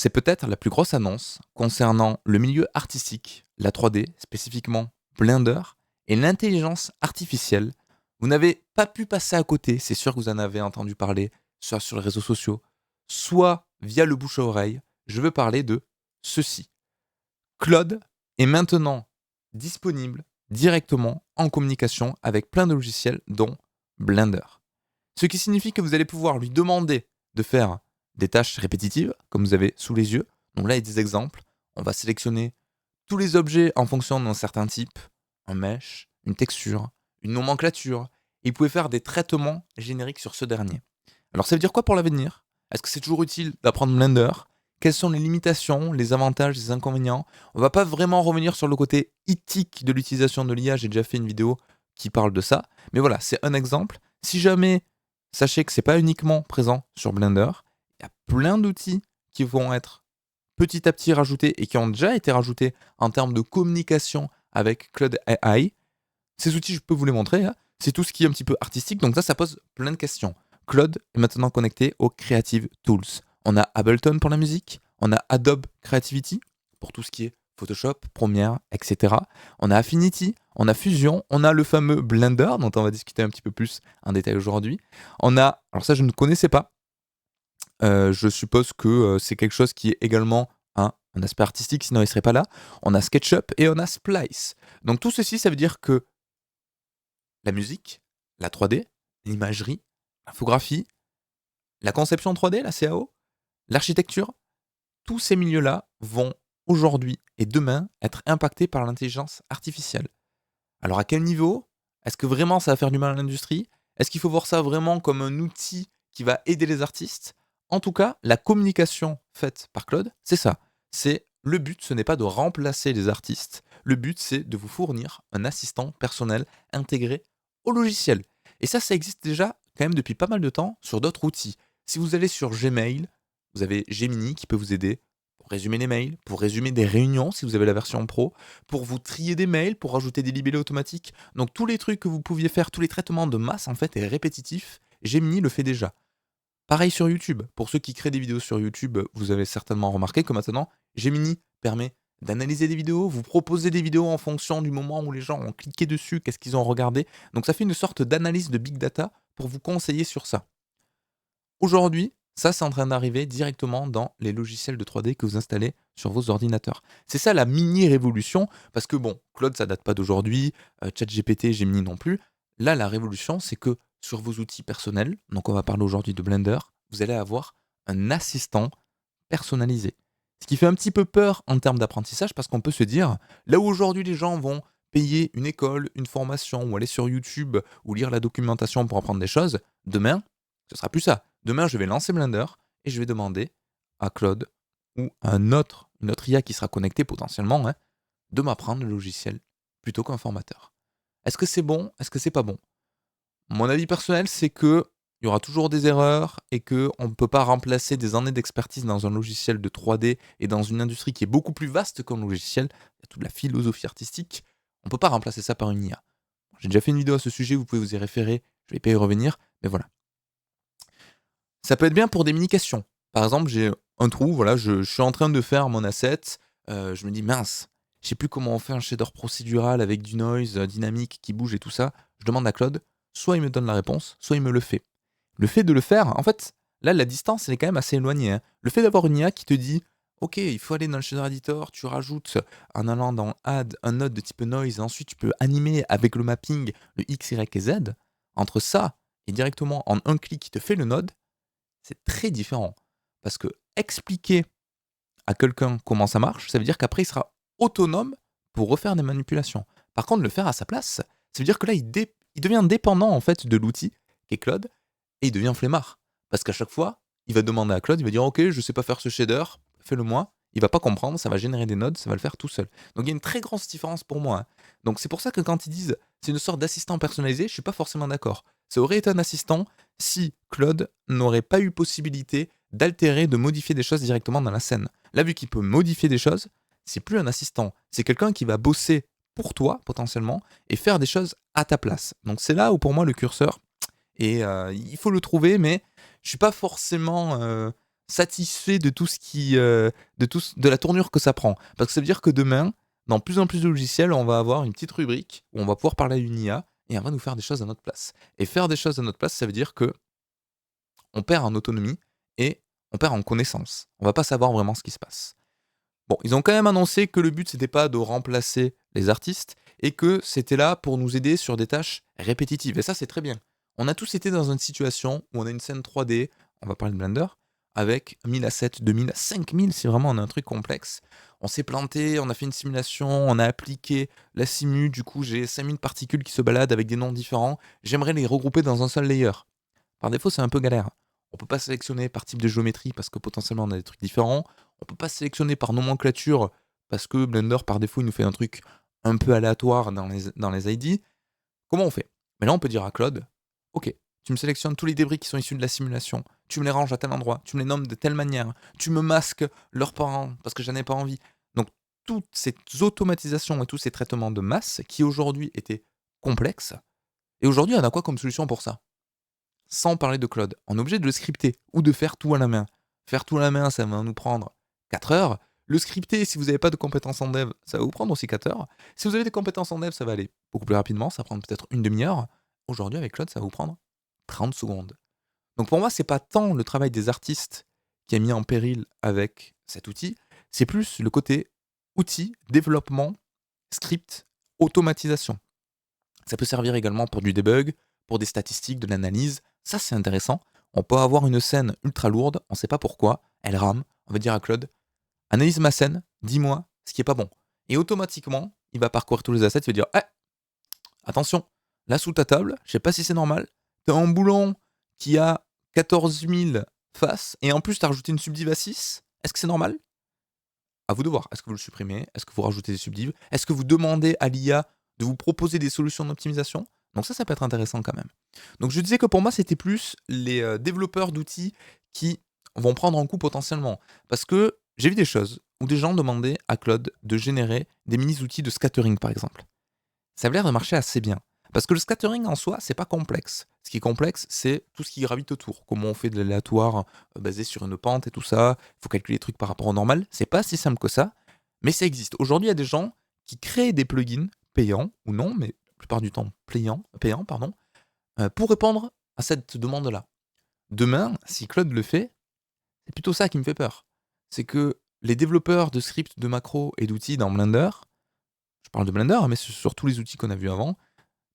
C'est peut-être la plus grosse annonce concernant le milieu artistique, la 3D, spécifiquement Blender, et l'intelligence artificielle. Vous n'avez pas pu passer à côté, c'est sûr que vous en avez entendu parler, soit sur les réseaux sociaux, soit via le bouche à oreille. Je veux parler de ceci. Claude est maintenant disponible directement en communication avec plein de logiciels, dont Blender. Ce qui signifie que vous allez pouvoir lui demander de faire des tâches répétitives, comme vous avez sous les yeux. Donc là, il y a des exemples. On va sélectionner tous les objets en fonction d'un certain type, un mesh, une texture, une nomenclature. Et vous pouvez faire des traitements génériques sur ce dernier. Alors ça veut dire quoi pour l'avenir? Est-ce que c'est toujours utile d'apprendre Blender? Quelles sont les limitations, les avantages, les inconvénients? On va pas vraiment revenir sur le côté éthique de l'utilisation de l'IA. J'ai déjà fait une vidéo qui parle de ça. Mais voilà, c'est un exemple. Si jamais, sachez que c'est pas uniquement présent sur Blender. Il y a plein d'outils qui vont être petit à petit rajoutés et qui ont déjà été rajoutés en termes de communication avec Claude AI. Ces outils, je peux vous les montrer, hein. C'est tout ce qui est un petit peu artistique, donc ça pose plein de questions. Claude est maintenant connecté aux Creative Tools. On a Ableton pour la musique, on a Adobe Creativity pour tout ce qui est Photoshop, Premiere, etc. On a Affinity, on a Fusion, on a le fameux Blender, dont on va discuter un petit peu plus en détail aujourd'hui. On a, alors ça je ne connaissais pas, je suppose que c'est quelque chose qui est également un aspect artistique, sinon il ne serait pas là. On a SketchUp et on a Splice. Donc tout ceci, ça veut dire que la musique, la 3D, l'imagerie, l'infographie, la conception 3D, la CAO, l'architecture, tous ces milieux-là vont aujourd'hui et demain être impactés par l'intelligence artificielle. Alors à quel niveau? Est-ce que vraiment ça va faire du mal à l'industrie? Est-ce qu'il faut voir ça vraiment comme un outil qui va aider les artistes? En tout cas, la communication faite par Claude, c'est ça. C'est le but, ce n'est pas de remplacer les artistes. Le but, c'est de vous fournir un assistant personnel intégré au logiciel. Et ça existe déjà quand même depuis pas mal de temps sur d'autres outils. Si vous allez sur Gmail, vous avez Gemini qui peut vous aider pour résumer les mails, pour résumer des réunions si vous avez la version pro, pour vous trier des mails, pour rajouter des libellés automatiques. Donc tous les trucs que vous pouviez faire, tous les traitements de masse en fait et répétitifs, Gemini le fait déjà. Pareil sur YouTube. Pour ceux qui créent des vidéos sur YouTube, vous avez certainement remarqué que maintenant, Gemini permet d'analyser des vidéos, vous proposer des vidéos en fonction du moment où les gens ont cliqué dessus, qu'est-ce qu'ils ont regardé. Donc ça fait une sorte d'analyse de big data pour vous conseiller sur ça. Aujourd'hui, ça c'est en train d'arriver directement dans les logiciels de 3D que vous installez sur vos ordinateurs. C'est ça la mini révolution, parce que bon, Claude ça date pas d'aujourd'hui, ChatGPT, Gemini non plus. Là la révolution c'est que sur vos outils personnels, donc on va parler aujourd'hui de Blender, vous allez avoir un assistant personnalisé. Ce qui fait un petit peu peur en termes d'apprentissage parce qu'on peut se dire, là où aujourd'hui les gens vont payer une école, une formation ou aller sur YouTube ou lire la documentation pour apprendre des choses, demain, ce sera plus ça. Demain, je vais lancer Blender et je vais demander à Claude ou à une autre IA qui sera connectée potentiellement de m'apprendre le logiciel plutôt qu'un formateur. Est-ce que c'est bon? Est-ce que c'est pas bon? Mon avis personnel, c'est que il y aura toujours des erreurs et qu'on ne peut pas remplacer des années d'expertise dans un logiciel de 3D et dans une industrie qui est beaucoup plus vaste qu'un logiciel. Il y a toute la philosophie artistique. On ne peut pas remplacer ça par une IA. J'ai déjà fait une vidéo à ce sujet, vous pouvez vous y référer. Je ne vais pas y revenir, mais voilà. Ça peut être bien pour des mini-questions. Par exemple, j'ai un trou, voilà, je suis en train de faire mon asset. Je me dis, mince, je sais plus comment on fait un shader procédural avec du noise dynamique qui bouge et tout ça. Je demande à Claude, soit il me donne la réponse, soit il me le fait. Le fait de le faire, en fait, là, la distance, elle est quand même assez éloignée. Le fait d'avoir une IA qui te dit, ok, il faut aller dans le shader editor, tu rajoutes en allant dans Add un node de type noise, et ensuite tu peux animer avec le mapping le X, Y et Z. Entre ça et directement en un clic qui te fait le node, c'est très différent. Parce que expliquer à quelqu'un comment ça marche, ça veut dire qu'après il sera autonome pour refaire des manipulations. Par contre, le faire à sa place, ça veut dire que là, il devient dépendant en fait de l'outil qui est Claude et il devient flemmard. Parce qu'à chaque fois, il va demander à Claude, il va dire ok, je sais pas faire ce shader, fais-le moi. Il va pas comprendre, ça va générer des nodes, ça va le faire tout seul. Donc il y a une très grosse différence pour moi. Donc c'est pour ça que quand ils disent c'est une sorte d'assistant personnalisé, je suis pas forcément d'accord. Ça aurait été un assistant si Claude n'aurait pas eu possibilité d'altérer, de modifier des choses directement dans la scène. Là, vu qu'il peut modifier des choses, c'est plus un assistant, c'est quelqu'un qui va bosser pour toi potentiellement et faire des choses à ta place. Donc c'est là où pour moi le curseur, et il faut le trouver, mais je suis pas forcément satisfait de tout ce qui, de la tournure que ça prend. Parce que ça veut dire que demain, dans plus en plus de logiciels, on va avoir une petite rubrique où on va pouvoir parler à une IA et elle va nous faire des choses à notre place. Et faire des choses à notre place, ça veut dire que on perd en autonomie et on perd en connaissance. On va pas savoir vraiment ce qui se passe. Bon, ils ont quand même annoncé que le but c'était pas de remplacer les artistes et que c'était là pour nous aider sur des tâches répétitives. Et ça, c'est très bien. On a tous été dans une situation où on a une scène 3D, on va parler de Blender, avec 1000 assets, 2000, 5000 si vraiment on a un truc complexe. On s'est planté, on a fait une simulation, on a appliqué la simu, du coup j'ai 5000 particules qui se baladent avec des noms différents. J'aimerais les regrouper dans un seul layer. Par défaut, c'est un peu galère. On peut pas sélectionner par type de géométrie parce que potentiellement on a des trucs différents. On peut pas sélectionner par nomenclature parce que Blender par défaut il nous fait un truc un peu aléatoire dans les ID. Comment on fait? Mais là on peut dire à Claude, ok, tu me sélectionnes tous les débris qui sont issus de la simulation, tu me les ranges à tel endroit, tu me les nommes de telle manière, tu me masques leurs parents parce que j'en ai pas envie. Donc toutes ces automatisations et tous ces traitements de masse qui aujourd'hui étaient complexes, et aujourd'hui on a quoi comme solution pour ça? Sans parler de Claude. On est obligé de le scripter ou de faire tout à la main. Faire tout à la main, ça va nous prendre 4 heures. Le scripter, si vous n'avez pas de compétences en dev, ça va vous prendre aussi 4 heures. Si vous avez des compétences en dev, ça va aller beaucoup plus rapidement, ça va prendre peut-être une demi-heure. Aujourd'hui, avec Claude, ça va vous prendre 30 secondes. Donc pour moi, c'est pas tant le travail des artistes qui est mis en péril avec cet outil, c'est plus le côté outil, développement, script, automatisation. Ça peut servir également pour du debug, pour des statistiques, de l'analyse. Ça, c'est intéressant. On peut avoir une scène ultra lourde, on ne sait pas pourquoi, elle rame. On va dire à Claude, analyse ma scène, dis-moi ce qui est pas bon. Et automatiquement, il va parcourir tous les assets, il va dire, attention, là sous ta table, je sais pas si c'est normal, t'as un boulon qui a 14 000 faces, et en plus t'as rajouté une subdiv à 6, est-ce que c'est normal? À vous de voir. Est-ce que vous le supprimez? Est-ce que vous rajoutez des subdivs? Est-ce que vous demandez à l'IA de vous proposer des solutions d'optimisation? Donc ça peut être intéressant quand même. Donc je disais que pour moi, c'était plus les développeurs d'outils qui vont prendre en coup potentiellement. Parce que j'ai vu des choses où des gens demandaient à Claude de générer des mini-outils de scattering, par exemple. Ça avait l'air de marcher assez bien. Parce que le scattering en soi, c'est pas complexe. Ce qui est complexe, c'est tout ce qui gravite autour. Comment on fait de l'aléatoire basé sur une pente et tout ça. Il faut calculer les trucs par rapport au normal. C'est pas si simple que ça, mais ça existe. Aujourd'hui, il y a des gens qui créent des plugins payants ou non, mais la plupart du temps payants, pardon, pour répondre à cette demande-là. Demain, si Claude le fait, c'est plutôt ça qui me fait peur. C'est que les développeurs de scripts, de macros et d'outils dans Blender, je parle de Blender, mais sur tous les outils qu'on a vus avant,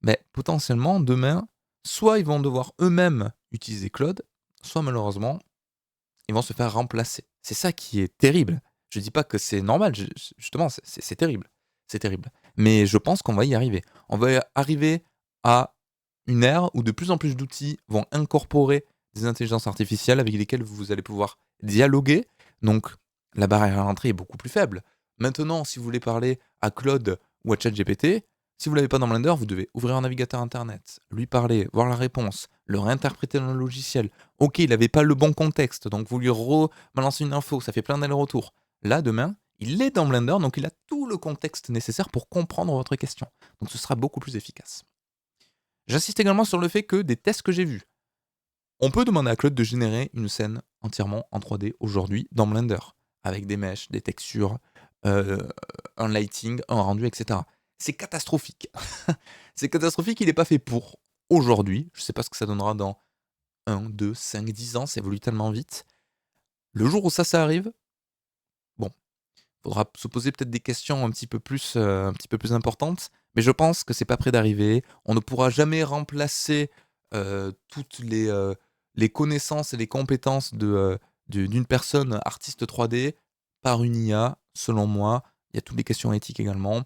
mais potentiellement, demain, soit ils vont devoir eux-mêmes utiliser Claude, soit malheureusement, ils vont se faire remplacer. C'est ça qui est terrible. Je dis pas que c'est normal, justement, c'est terrible. C'est terrible. Mais je pense qu'on va y arriver. On va arriver à une ère où de plus en plus d'outils vont incorporer des intelligences artificielles avec lesquelles vous allez pouvoir dialoguer. Donc, la barrière à l'entrée est beaucoup plus faible. Maintenant, si vous voulez parler à Claude ou à ChatGPT, si vous ne l'avez pas dans Blender, vous devez ouvrir un navigateur internet, lui parler, voir la réponse, le réinterpréter dans le logiciel. Ok, il n'avait pas le bon contexte, donc vous lui balancez une info, ça fait plein d'allers-retours. Là, demain, il est dans Blender, donc il a tout le contexte nécessaire pour comprendre votre question. Donc ce sera beaucoup plus efficace. J'insiste également sur le fait que des tests que j'ai vus, on peut demander à Claude de générer une scène entièrement en 3D aujourd'hui dans Blender, avec des meshs, des textures, un lighting, un rendu, etc. C'est catastrophique. C'est catastrophique, il n'est pas fait pour aujourd'hui. Je ne sais pas ce que ça donnera dans 1, 2, 5, 10 ans, ça évolue tellement vite. Le jour où ça arrive, bon, il faudra se poser peut-être des questions un petit peu plus importantes, mais je pense que c'est pas près d'arriver. On ne pourra jamais remplacer toutes les connaissances et les compétences d'une personne artiste 3D par une IA, selon moi. Il y a toutes les questions éthiques également.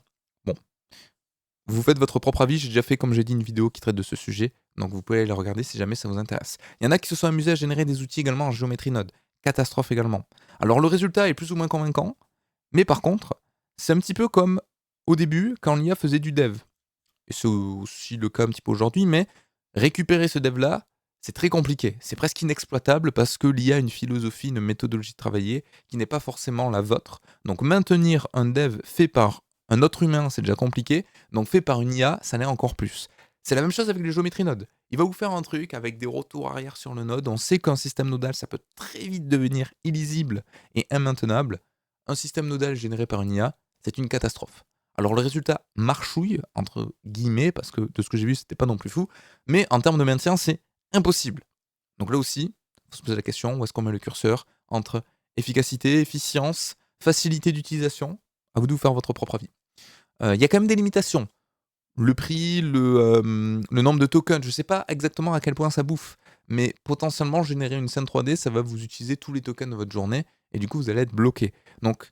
Bon, vous faites votre propre avis. J'ai déjà fait, comme j'ai dit, une vidéo qui traite de ce sujet, donc vous pouvez aller la regarder si jamais ça vous intéresse. Il y en a qui se sont amusés à générer des outils également en géométrie node. Catastrophe également. Alors le résultat est plus ou moins convaincant, mais par contre, c'est un petit peu comme au début quand l'IA faisait du dev. Et c'est aussi le cas un petit peu aujourd'hui, mais récupérer ce dev-là, c'est très compliqué. C'est presque inexploitable parce que l'IA a une philosophie, une méthodologie de travailler qui n'est pas forcément la vôtre. Donc maintenir un dev fait par un autre humain, c'est déjà compliqué. Donc fait par une IA, ça l'est encore plus. C'est la même chose avec les géométries nodes. Il va vous faire un truc avec des retours arrière sur le node. On sait qu'un système nodal, ça peut très vite devenir illisible et immaintenable. Un système nodal généré par une IA, c'est une catastrophe. Alors le résultat marchouille, entre guillemets, parce que de ce que j'ai vu, c'était pas non plus fou, mais en termes de maintien, c'est impossible. Donc là aussi, il faut se poser la question, où est-ce qu'on met le curseur entre efficacité, efficience, facilité d'utilisation? À vous de vous faire votre propre avis. Il y a quand même des limitations. Le prix, le nombre de tokens, je sais pas exactement à quel point ça bouffe, mais potentiellement générer une scène 3D, ça va vous utiliser tous les tokens de votre journée et du coup vous allez être bloqué. Donc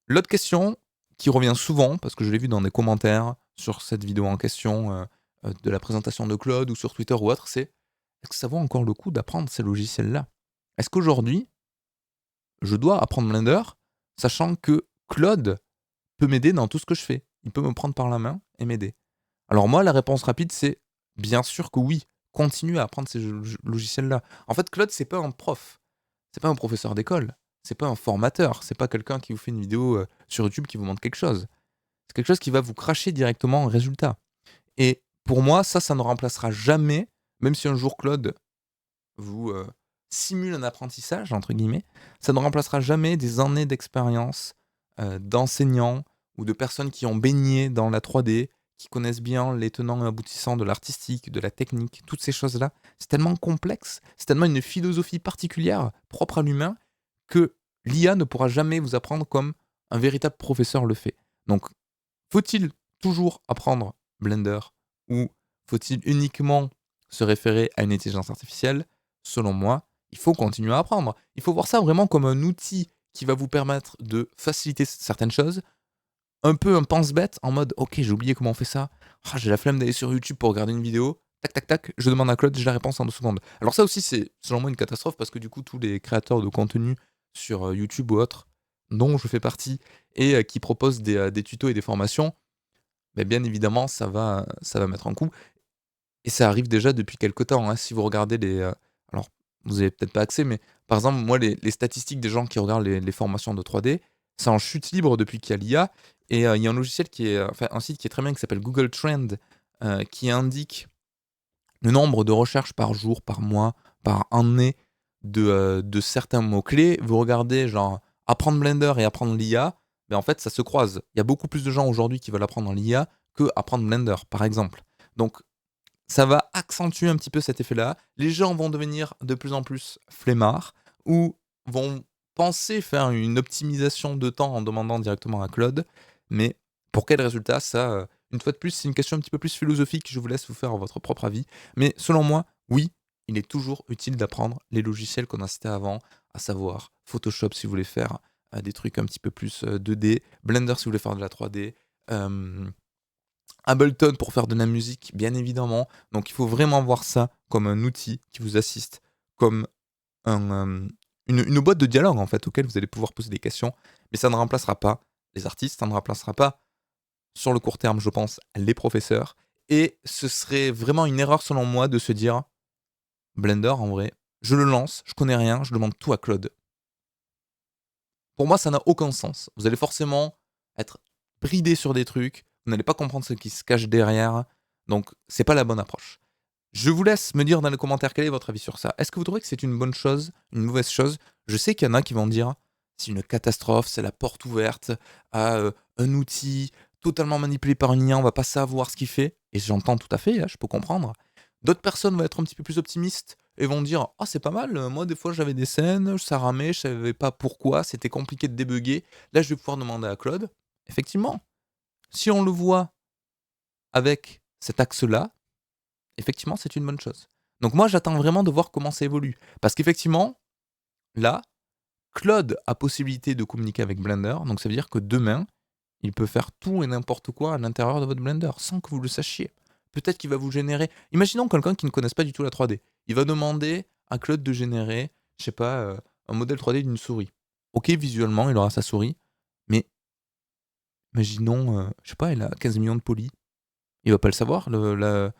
l'autre question qui revient souvent, parce que je l'ai vu dans des commentaires sur cette vidéo en question, de la présentation de Claude ou sur Twitter ou autre, c'est: «Est-ce que ça vaut encore le coup d'apprendre ces logiciels-là? Est-ce qu'aujourd'hui, je dois apprendre Blender, sachant que Claude peut m'aider dans tout ce que je fais? Il peut me prendre par la main et m'aider?» Alors moi, la réponse rapide, c'est bien sûr que oui. Continuez à apprendre ces logiciels-là. En fait, Claude, c'est pas un prof. C'est pas un professeur d'école. C'est pas un formateur. C'est pas quelqu'un qui vous fait une vidéo sur YouTube qui vous montre quelque chose. C'est quelque chose qui va vous cracher directement un résultat. Et pour moi, ça ne remplacera jamais, même si un jour Claude vous simule un apprentissage, entre guillemets, ça ne remplacera jamais des années d'expérience d'enseignants ou de personnes qui ont baigné dans la 3D, qui connaissent bien les tenants et aboutissants de l'artistique, de la technique, toutes ces choses-là. C'est tellement complexe, c'est tellement une philosophie particulière, propre à l'humain, que l'IA ne pourra jamais vous apprendre comme un véritable professeur le fait. Donc, faut-il toujours apprendre Blender ou faut-il uniquement se référer à une intelligence artificielle? Selon moi, il faut continuer à apprendre. Il faut voir ça vraiment comme un outil qui va vous permettre de faciliter certaines choses. Un peu un pense-bête en mode: «OK, j'ai oublié comment on fait ça. Ah, j'ai la flemme d'aller sur YouTube pour regarder une vidéo. Tac, tac, tac, je demande à Claude, j'ai la réponse en 2 secondes». Alors ça aussi, c'est selon moi une catastrophe parce que du coup, tous les créateurs de contenu sur YouTube ou autres, dont je fais partie et qui proposent des tutos et des formations, beh, bien évidemment, ça va mettre un coup et ça arrive déjà depuis quelque temps, hein. Si vous regardez alors vous avez peut-être pas accès, mais par exemple, moi, les statistiques des gens qui regardent les formations de 3D, c'est en chute libre depuis qu'il y a l'IA et il y a un logiciel qui est, enfin un site qui est très bien qui s'appelle Google Trend, qui indique le nombre de recherches par jour, par mois, par année de certains mots-clés. Vous regardez genre apprendre Blender et apprendre l'IA, mais en fait ça se croise. Il y a beaucoup plus de gens aujourd'hui qui veulent apprendre l'IA que apprendre Blender, par exemple. Donc ça va accentuer un petit peu cet effet-là. Les gens vont devenir de plus en plus flemmards ou vont penser faire une optimisation de temps en demandant directement à Claude. Mais pour quel résultat? Ça, une fois de plus, c'est une question un petit peu plus philosophique. Je vous laisse vous faire votre propre avis. Mais selon moi, oui, il est toujours utile d'apprendre les logiciels qu'on a cités avant, à savoir Photoshop si vous voulez faire des trucs un petit peu plus 2D, Blender si vous voulez faire de la 3D, Ableton pour faire de la musique, bien évidemment. Donc il faut vraiment voir ça comme un outil qui vous assiste, comme une boîte de dialogue en fait, auquel vous allez pouvoir poser des questions. Mais ça ne remplacera pas les artistes, ça ne remplacera pas, sur le court terme, je pense, les professeurs. Et ce serait vraiment une erreur selon moi de se dire: Blender, en vrai, je le lance, je connais rien, je demande tout à Claude. Pour moi, ça n'a aucun sens. Vous allez forcément être bridé sur des trucs, vous n'allez pas comprendre ce qui se cache derrière, donc c'est pas la bonne approche. Je vous laisse me dire dans les commentaires quel est votre avis sur ça. Est-ce que vous trouvez que c'est une bonne chose, une mauvaise chose? Je sais qu'il y en a qui vont dire: «C'est une catastrophe, c'est la porte ouverte à, un outil totalement manipulé par une IA, on va pas savoir ce qu'il fait» et j'entends tout à fait, hein, je peux comprendre. D'autres personnes vont être un petit peu plus optimistes et vont dire: «Ah c'est pas mal, moi des fois j'avais des scènes, ça ramait, je savais pas pourquoi, c'était compliqué de débugger. Là je vais pouvoir demander à Claude». Effectivement, si on le voit avec cet axe-là, effectivement c'est une bonne chose. Donc moi j'attends vraiment de voir comment ça évolue. Parce qu'effectivement, là, Claude a possibilité de communiquer avec Blender, donc ça veut dire que demain, il peut faire tout et n'importe quoi à l'intérieur de votre Blender, sans que vous le sachiez. Peut-être qu'il va vous générer, imaginons quelqu'un qui ne connaisse pas du tout la 3D. Il va demander à Claude de générer, je sais pas, un modèle 3D d'une souris. OK, visuellement, il aura sa souris, mais imaginons, je sais pas, il a 15 millions de polis. Il va pas le savoir, le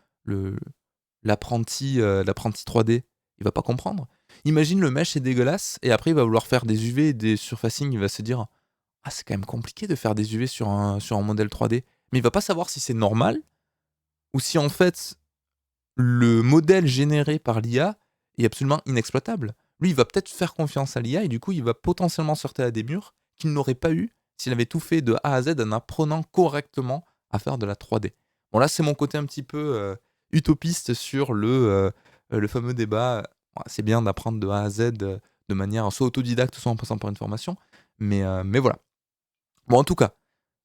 l'apprenti 3D, il va pas comprendre. Imagine le mesh est dégueulasse et après il va vouloir faire des UV et des surfacing, il va se dire: «Ah c'est quand même compliqué de faire des UV sur un modèle 3D». Mais il va pas savoir si c'est normal ou si en fait le modèle généré par l'IA est absolument inexploitable. Lui, il va peut-être faire confiance à l'IA et du coup, il va potentiellement sortir à des murs qu'il n'aurait pas eu s'il avait tout fait de A à Z en apprenant correctement à faire de la 3D. Bon, là, c'est mon côté un petit peu utopiste sur le fameux débat. C'est bien d'apprendre de A à Z de manière soit autodidacte, soit en passant par une formation. Mais voilà. Bon, en tout cas,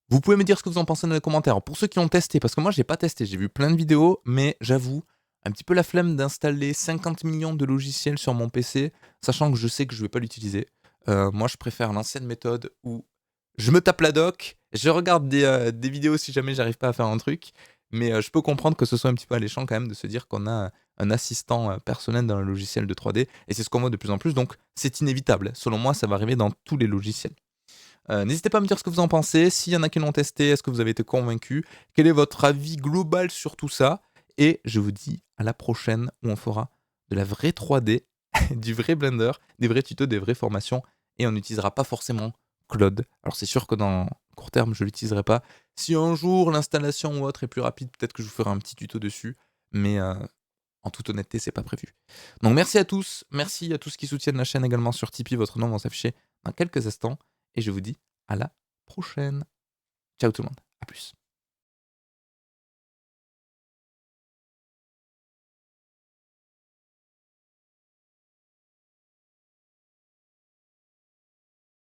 vous pouvez me dire ce que vous en pensez dans les commentaires. Pour ceux qui ont testé, parce que moi, j'ai pas testé, j'ai vu plein de vidéos, mais j'avoue, un petit peu la flemme d'installer 50 millions de logiciels sur mon PC, sachant que je sais que je vais pas l'utiliser. Moi, je préfère l'ancienne méthode où je me tape la doc, je regarde des vidéos si jamais j'arrive pas à faire un truc, mais je peux comprendre que ce soit un petit peu alléchant quand même de se dire qu'on a un assistant personnel dans le logiciel de 3D, et c'est ce qu'on voit de plus en plus, donc c'est inévitable. Selon moi, ça va arriver dans tous les logiciels. N'hésitez pas à me dire ce que vous en pensez. S'il y en a qui l'ont testé, est-ce que vous avez été convaincu? Quel est votre avis global sur tout ça? Et je vous dis à la prochaine où on fera de la vraie 3D, du vrai Blender, des vrais tutos, des vraies formations. Et on n'utilisera pas forcément Claude. Alors c'est sûr que dans court terme, je ne l'utiliserai pas. Si un jour l'installation ou autre est plus rapide, peut-être que je vous ferai un petit tuto dessus. Mais en toute honnêteté, c'est pas prévu. Donc merci à tous. Merci à tous qui soutiennent la chaîne également sur Tipeee. Votre nom va s'afficher dans quelques instants. Et je vous dis à la prochaine. Ciao tout le monde, à plus.